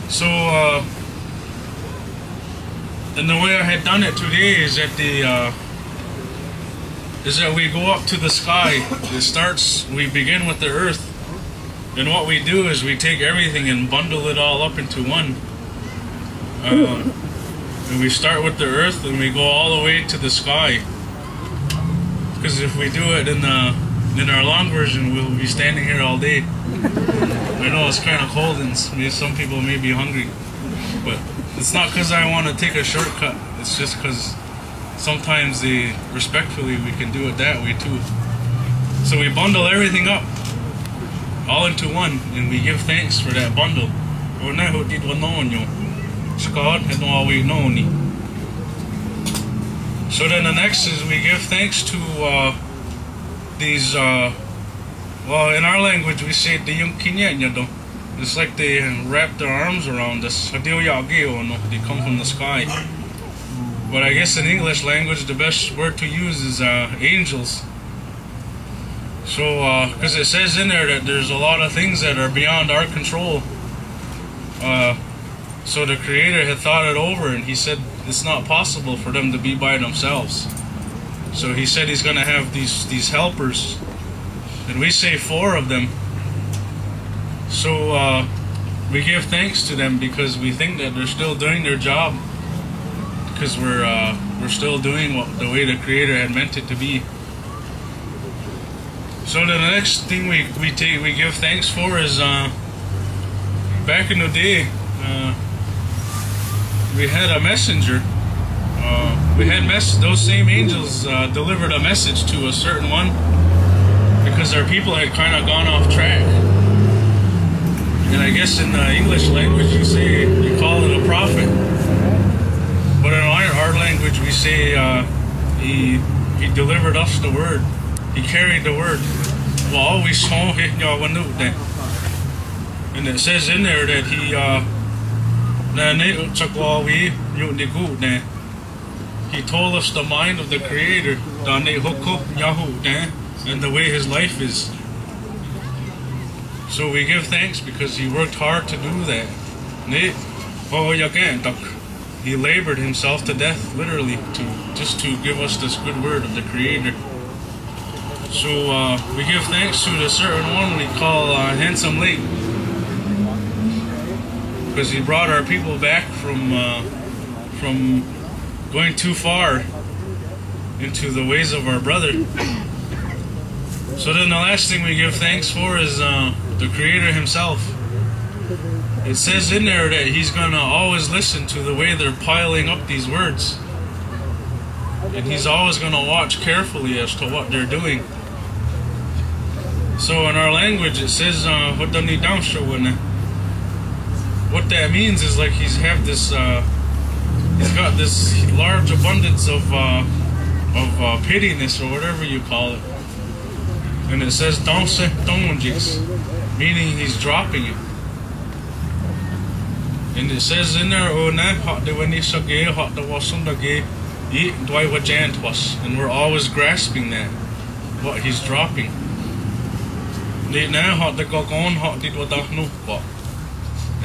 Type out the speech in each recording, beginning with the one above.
So, and the way I had done it today is that we go up to the sky. We begin with the earth, and what we do is we take everything and bundle it all up into one. And we start with the earth and we go all the way to the sky. Because if we do it in our long version, we'll be standing here all day. I know it's kind of cold and some people may be hungry, but it's not because I want to take a shortcut. It's just because sometimes respectfully we can do it that way too. So we bundle everything up all into one, and we give thanks for that bundle. So then the next is we give thanks to these, well, in our language we say it's like they wrap their arms around us. They come from the sky. But I guess in English language the best word to use is angels. So, because it says in there that there's a lot of things that are beyond our control. So the Creator had thought it over, and He said it's not possible for them to be by themselves. So He said He's going to have these helpers, and we say 4 of them. So we give thanks to them because we think that they're still doing their job, because we're still doing the way the Creator had meant it to be. So the next thing we give thanks for is back in the day. We had a messenger. Those same angels delivered a message to a certain one because our people had kind of gone off track. And I guess in the English language you call it a prophet. But in our language we say he delivered us the word. He carried the word. And it says in there that He told us the mind of the Creator and the way His life is. So we give thanks because He worked hard to do that. He labored Himself to death, literally, just to give us this good word of the Creator. So we give thanks to the certain one we call Handsome Lake, because he brought our people back from going too far into the ways of our brother. So then the last thing we give thanks for is the Creator Himself. It says in there that He's gonna always listen to the way they're piling up these words, and He's always gonna watch carefully as to what they're doing. So in our language it says what that means is like he's got this large abundance of pittiness, or whatever you call it. And it says meaning He's dropping it. And it says in there and we're always grasping that, what He's dropping.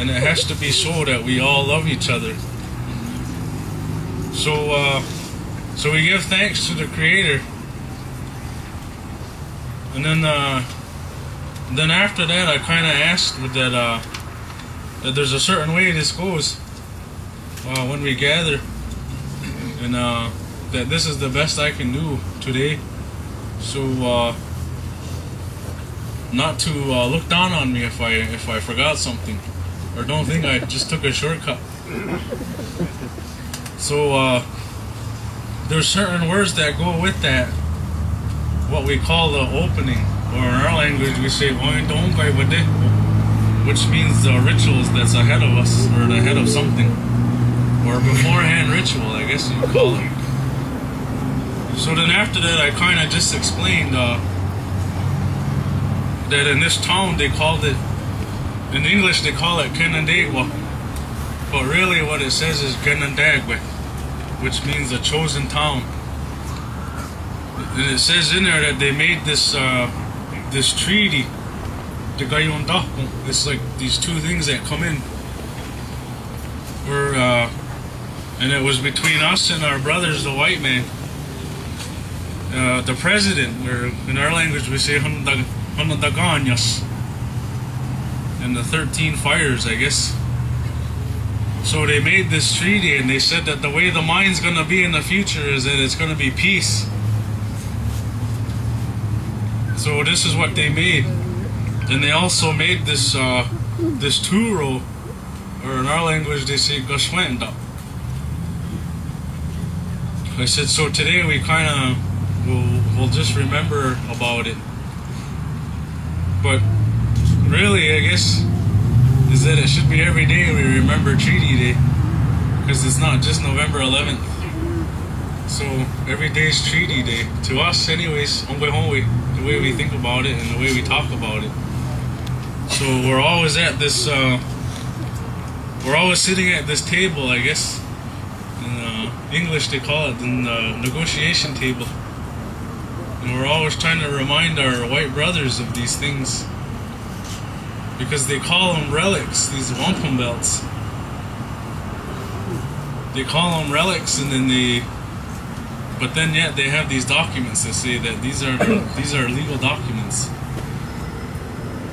And it has to be so that we all love each other. So we give thanks to the Creator. And then after that I kind of asked that there's a certain way this goes when we gather, and that this is the best I can do today. So not to look down on me if I forgot something, or don't think I just took a shortcut. So there's certain words that go with that, what we call the opening, or in our language we say which means the rituals that's ahead of us, or the head of something, or beforehand ritual, I guess you call it. So then after that I kind of just explained that in this town they called it, in English they call it Canandaigua, but really what it says is Canandaigua, which means a chosen town. And it says in there that they made this treaty. It's like these two things that come in. And it was between us and our brothers, the white man. The president, or in our language we say Canandaigua, and the 13 fires, I guess. So they made this treaty, and they said that the way the mine's gonna be in the future is that it's gonna be peace. So this is what they made. And they also made this this turo, or in our language they say gashwenda. I said, so today we kind of we'll just remember about it. But really, I guess, is that it should be every day we remember Treaty Day, because it's not just November 11th. So every day is Treaty Day to us, anyways. The way we think about it and the way we talk about it. So we're always at this. We're always sitting at this table, I guess. In English, they call it the negotiation table. And we're always trying to remind our white brothers of these things, because they call them relics, these wampum belts. They call them relics, and then but then yet they have these documents that say that these are legal documents,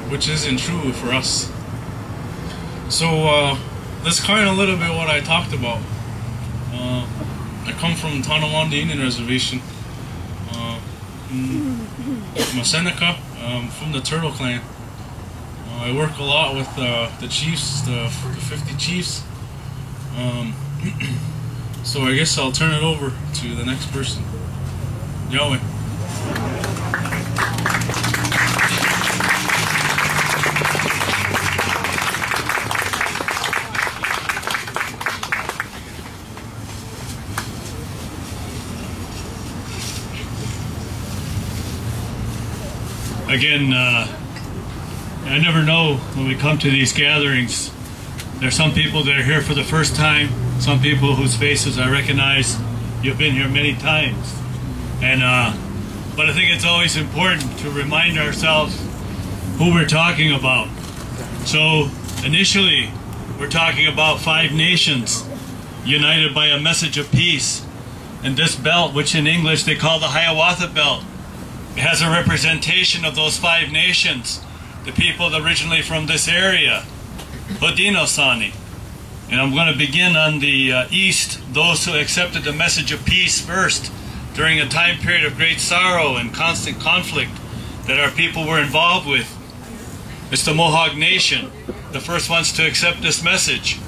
which isn't true for us. So that's kind of a little bit what I talked about. I come from Tonawanda Indian Reservation, Seneca, from the Turtle Clan. I work a lot with the chiefs, the 50 chiefs. So I guess I'll turn it over to the next person. Yahweh. Again, I never know when we come to these gatherings. There are some people that are here for the first time, some people whose faces I recognize. You've been here many times. And but I think it's always important to remind ourselves who we're talking about. So initially, we're talking about 5 nations united by a message of peace. And this belt, which in English they call the Hiawatha Belt, it has a representation of those 5 nations, the people originally from this area, Haudenosaunee. And I'm going to begin on the east, those who accepted the message of peace first during a time period of great sorrow and constant conflict that our people were involved with. It's the Mohawk Nation, the first ones to accept this message.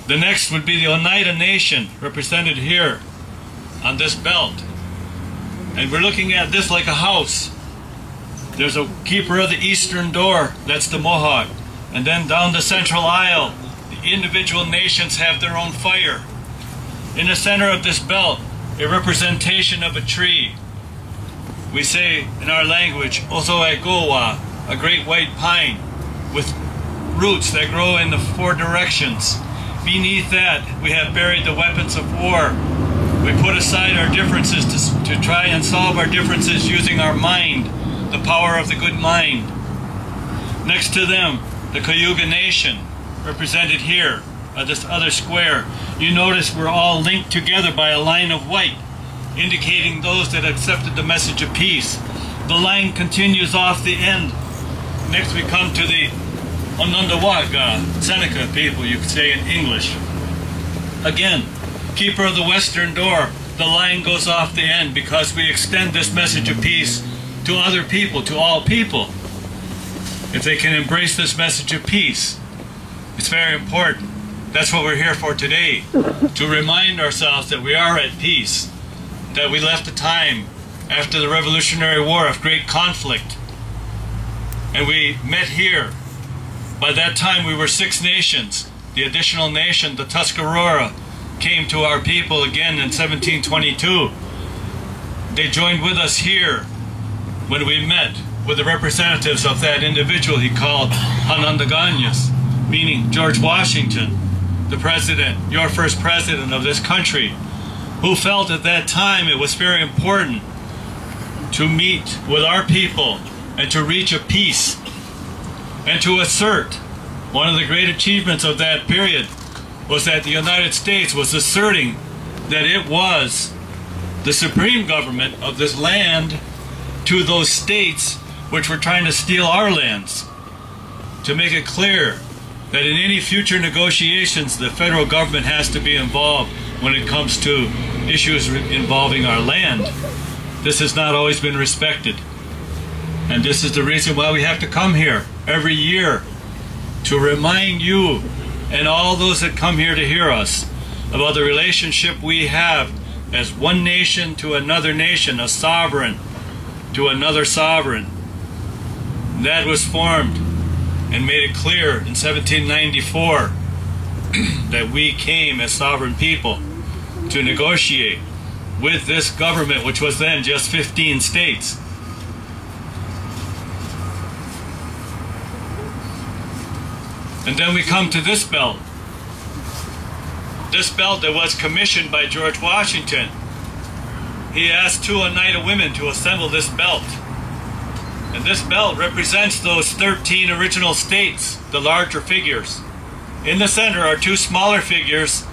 The next would be the Oneida Nation, represented here on this belt. And we're looking at this like a house. There's a keeper of the eastern door, that's the Mohawk. And then down the central aisle, the individual nations have their own fire. In the center of this belt, a representation of a tree. We say in our language, Ozoegowa, a great white pine with roots that grow in the 4 directions. Beneath that, we have buried the weapons of war. We put aside our differences to try and solve our differences using our mind, the power of the good mind. Next to them, the Cayuga Nation, represented here at this other square. You notice we're all linked together by a line of white, indicating those that accepted the message of peace. The line continues off the end. Next we come to the Onondaga, Seneca people, you could say in English. Again, keeper of the western door, the line goes off the end because we extend this message of peace to other people, to all people. If they can embrace this message of peace, it's very important. That's what we're here for today, to remind ourselves that we are at peace, that we left a time after the Revolutionary War of great conflict, and we met here. By that time we were 6 nations. The additional nation, the Tuscarora, came to our people again in 1722. They joined with us here when we met with the representatives of that individual he called Canandaigua, meaning George Washington, the president, your first president of this country, who felt at that time it was very important to meet with our people and to reach a peace and to assert one of the great achievements of that period was that the United States was asserting that it was the supreme government of this land to those states which were trying to steal our lands, to make it clear that in any future negotiations the federal government has to be involved when it comes to issues involving our land. This has not always been respected. And this is the reason why we have to come here every year to remind you and all those that come here to hear us about the relationship we have as one nation to another nation, a sovereign to another sovereign. That was formed and made it clear in 1794 that we came as sovereign people to negotiate with this government, which was then just 15 states. And then we come to this belt. This belt that was commissioned by George Washington. He asked 2 Oneida women to assemble this belt. And this belt represents those 13 original states, the larger figures. In the center are 2 smaller figures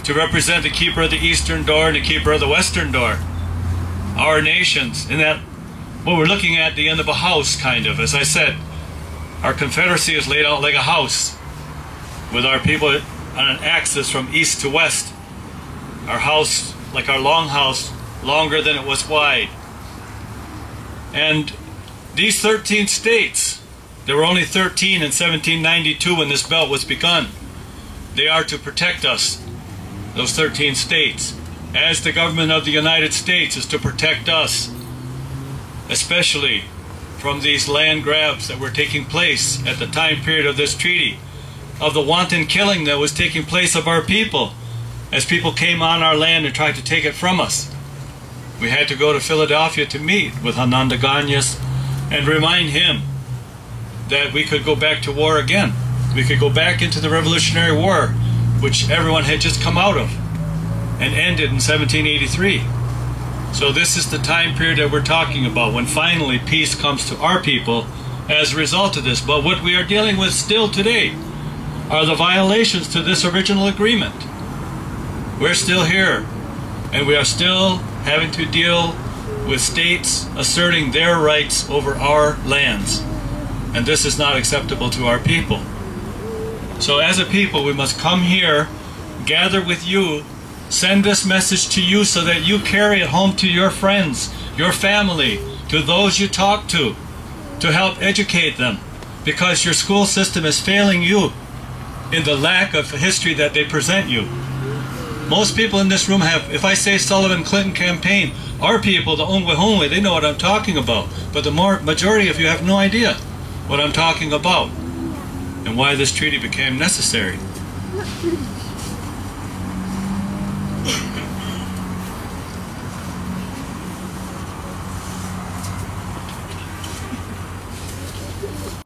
to represent the keeper of the eastern door and the keeper of the western door. Our nations. And that, what we're looking at the end of a house, kind of. As I said, our confederacy is laid out like a house, with our people on an axis from east to west. Our house, like our longhouse, longer than it was wide. And these 13 states, there were only 13 in 1792 when this belt was begun. They are to protect us, those 13 states, as the government of the United States is to protect us, especially from these land grabs that were taking place at the time period of this treaty, of the wanton killing that was taking place of our people as people came on our land and tried to take it from us. We had to go to Philadelphia to meet with Canandaigua and remind him that we could go back to war again. We could go back into the Revolutionary War, which everyone had just come out of, and ended in 1783. So this is the time period that we're talking about, when finally peace comes to our people as a result of this. But what we are dealing with still today are the violations to this original agreement. We're still here, and we are still having to deal with states asserting their rights over our lands. And this is not acceptable to our people. So as a people, we must come here, gather with you, send this message to you so that you carry it home to your friends, your family, to those you talk to help educate them, because your school system is failing you in the lack of history that they present you. Most people in this room have, if I say Sullivan Clinton campaign, our people, the Ongwe, they know what I'm talking about. But the majority of you have no idea what I'm talking about and why this treaty became necessary.